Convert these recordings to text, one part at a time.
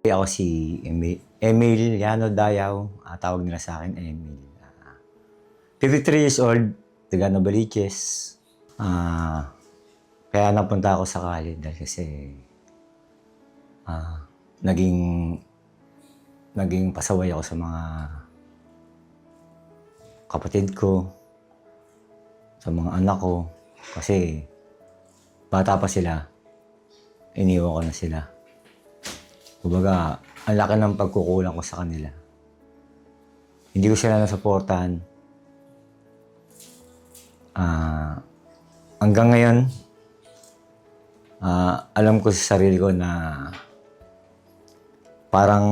Ako si Emiliano Dayaw, tawag nila sa akin Emil. 53 years old, taga Novaliches. Kaya napunta ako sa Cali dahil kasi naging pasaway ako sa mga kapatid ko, sa mga anak ko. Kasi bata pa sila, iniwan ko na sila. Kumbaga, ang laki ng pagkukulang ko sa kanila. Hindi ko sila nasuportahan. Hanggang ngayon, alam ko sa sarili ko na parang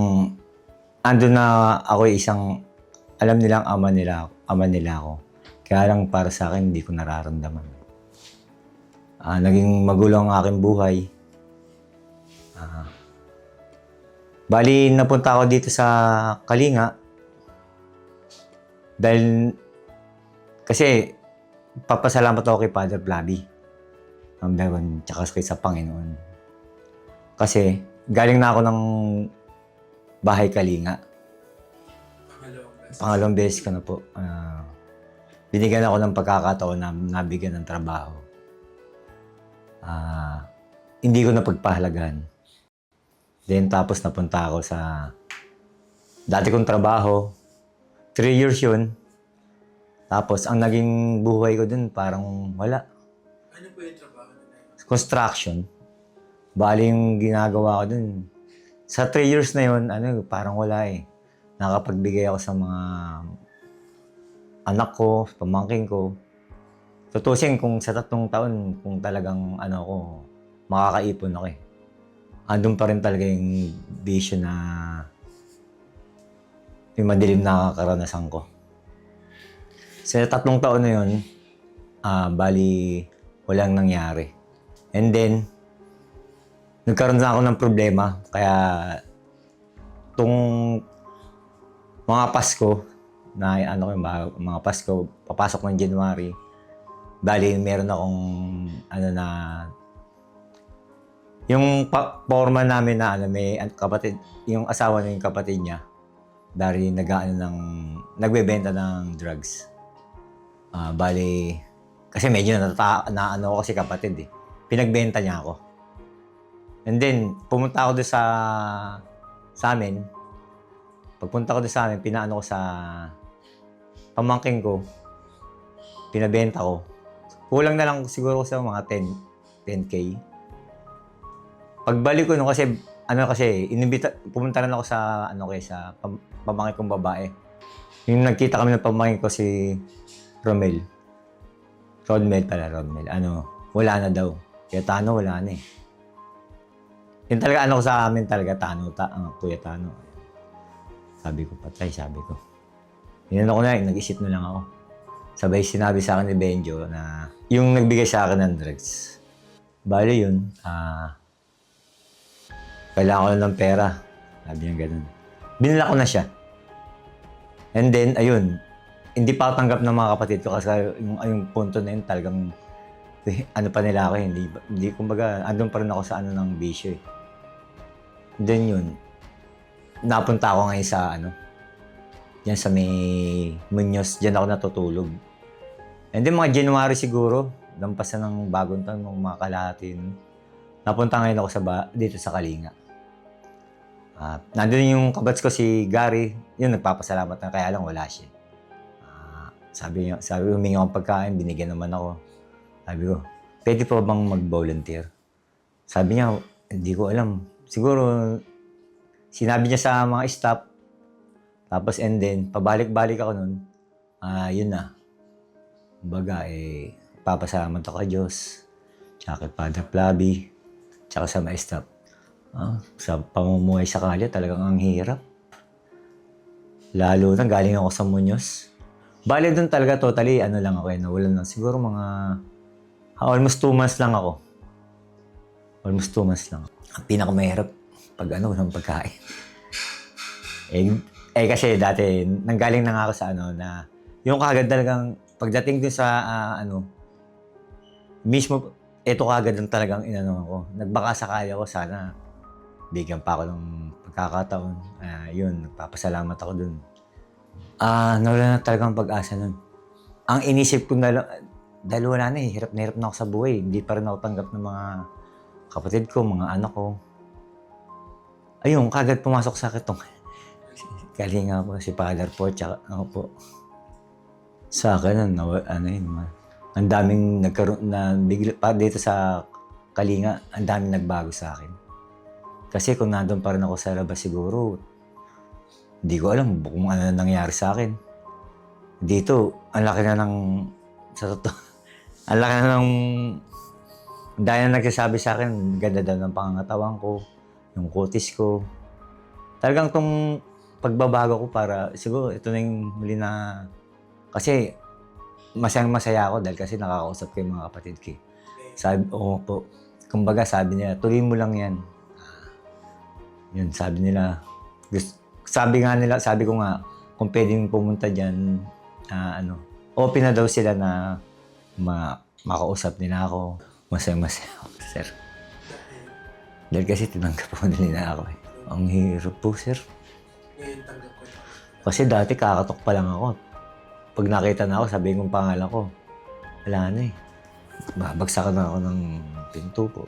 andun na ako isang, alam nilang ama nila ako. Kaya lang para sa akin, hindi ko nararamdaman. Naging magulo ang aking buhay. Bali, napunta ako dito sa Kalinga dahil kasi papasalamat ako kay Father Flavi, number one, tsaka kay sa Panginoon. Kasi galing na ako ng bahay Kalinga. Pangalawang beses ko na po. Binigyan ako ng pagkakataon na nabigyan ng trabaho. Hindi ko napagpahalagahan. Then tapos napunta ako sa dati kong trabaho. 3 years yun. Tapos ang naging buhay ko dun parang wala. Ano po yung trabaho nila? Construction. Bali yung ginagawa ko dun. Sa 3 years na yun, parang wala eh. Nakapagbigay ako sa mga anak ko, pamangkin ko. Tutusin kung sa 3 taon, kung talagang makakaipon ako eh. Andun pa rin talaga yung vision na yung madilim na karanasan ko. Sa 3 taon na yun, bali walang nangyari. And then, nagkaroon na ako ng problema. Kaya, itong mga Pasko, mga Pasko, papasok ng January, bali meron akong, yung foreman namin na may kapatid, yung asawa ng kapatid niya, dahil nagbebenta ng drugs. Bali, kasi medyo ako kasi kapatid eh. Pinagbenta niya ako. And then, pumunta ako doon sa amin. Pagpunta ko doon sa amin, pinaano ko sa pamangking ko. Pinabenta ko. Kulang na lang siguro sa mga 10K. Pagbalik ko kasi pumunta na ako sa sa pamangkin kong babae. Yung nagkita kami ng pamangkin ko si Romel. Rodmel. Wala na daw. Kaya Tano, wala na eh. Yung talaga ko sa amin talaga, Kuya Tano. Sabi ko, patay, sabi ko. Nag-isip na lang ako. Sabay sinabi sa akin ni Benjo na yung nagbigay sa akin ng drugs. Bali yun, kailangan ko ng pera. Sabi niya ganun. Binila ko na siya. And then, ayun, hindi pa tanggap ng mga kapatid ko kasi yung punto na yun talagang pa nila ako, hindi kumbaga, andun pa rin ako sa ng bisyo eh. Then yun, napunta ako ngayon sa diyan sa may Muñoz, diyan ako natutulog. And then mga January siguro, lampasan ng bagong taon, mga kalahati. Napunta ngayon ako dito sa Kalinga. Nandun yung kabats ko si Gary, yun nagpapasalamat na kaya lang wala siya. Sabi humingi akong pagkain, binigyan naman ako. Sabi ko, pwede pa bang mag-volunteer? Sabi niya, hindi ko alam. Siguro, sinabi niya sa mga staff. Tapos and then, pabalik-balik ako nun. Yun na. Kumbaga, papasalamat ako kay Diyos. Tsaka kay Father Flavi. Tsaka sa mga staff. Sa pamumuhay sa kalye, talagang ang hirap. Lalo na, galing ako sa Muñoz. Bale doon talaga totally, lang ako nawalan lang. Siguro mga, almost 2 months lang ako. Almost 2 months lang. Ang pinakamahirap, pag walang pagkain. Kasi dati, nanggaling na nga ako sa na, yung kagad talagang, pagdating dun sa, mismo, ito kagad lang talagang ako. Nagbaka sakali ako, sana, bigyan pa ako ng pagkakataon. Yun, nagpapasalamat ako dun. Nawala na talagang pag-asa nun. Ang inisip ko na lang, dahil wala na hirap na ako sa buhay. Hindi pa rin ako tanggap ng mga kapatid ko, mga anak ko. Ayun, kagad pumasok sa akin itong kalinga po, si Father po, tsaka ako po. Sa akin, ang daming nagkaroon na bigla pa dito sa Kalinga, ang daming nagbago sa akin. Kasi kung nandun pa rin ako sa labas siguro, hindi ko alam kung ano na nangyari sa akin. Dito, ang laki na ng, sa totoo, ang laki na ng, dahil na nagsasabi sa akin, ganda daw ng pangangatawan ko, yung kutis ko. Talagang tong pagbabago ko para, siguro ito na yung muli na, kasi masayang-masaya ako dahil kasi nakakausap ko yung mga kapatid ko. Sabi, oo po, kumbaga sabi nila, tuloy mo lang yan. Yun, sabi nila, sabi ko nga, kung pwedeng pumunta dyan, open na daw sila na makausap nila ako. Masaya-masaya ako, sir. Dahil kasi tinanggap po nila ako eh. Ang hirap po, sir. Ngayon tanggap ko na. Kasi dati kakatok pa lang ako. Pag nakita na ako, sabihin kong pangalan ko, wala na eh. Babagsakan na ako ng pinto po.